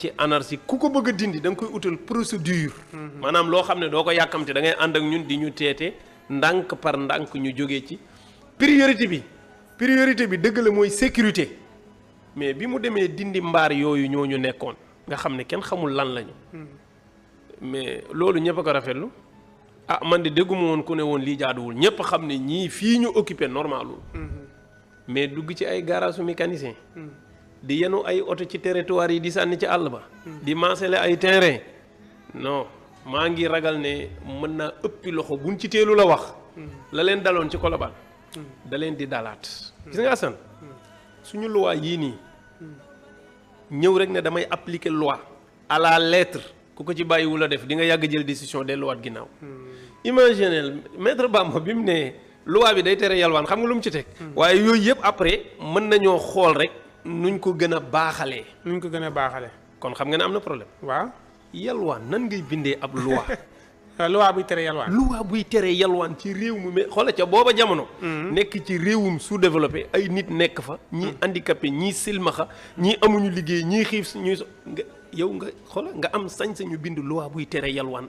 ci anarchie ku ko bëgg a dindi da nga koy utal procédure. maanaam loo xam ne doo ko yàkkamte da ngay ànd ak ñun di ñu teete ndànk par ndànk ñu jógee ci priorité bi dëgg la mooy sécurité mais bi mu demee dindi mbaar yooyu ñooñu nekkoon nga xam ne kenn xamul lan lañu. mais loolu ñëpp a ko rafetlu ah man de dégguma woon ku ne woon lii jaaduwul ñëpp xam ne ñii fii ñu occupé normalul mais dugg ci ay garage mécanicien di yenu ay oto ci territoire yi di sànni ci àll ba. di maasale ay terrain non maa ngi ragal ne mën naa ëppi loxo buñ ci teelu la wax. la leen daloon ci Colobane. da leen di dalaat. gis nga Assane suñu loi yii nii ñëw rek ne damay appliquer loi à la lettre ku ko ci bàyyiwul a def di nga yàgg jël décision delluwaat ginnaaw. imaginez maître Bamba bi mu ne loi bi day tere yalwaan xam nga lu mu ci teg. waaye yooyu yëpp après mën nañoo xool rek. nuñ ko gën a baaxalee. kon xam nga ne am na problème. waaw. yalwaan nan ngay bindee ab loi. loi buy tere yalwaan. loi buy tere yalwaan ci réew mi mais xoolal ca booba jamono. nekk ci réewum sous-développé ay nit nekk fa. ñii handicapé ñii silmaxa ñii amuñu liggéey ñii xiif ñii nga yow nga xoolal nga am sañ-sañu bind loi buy tere yalwaan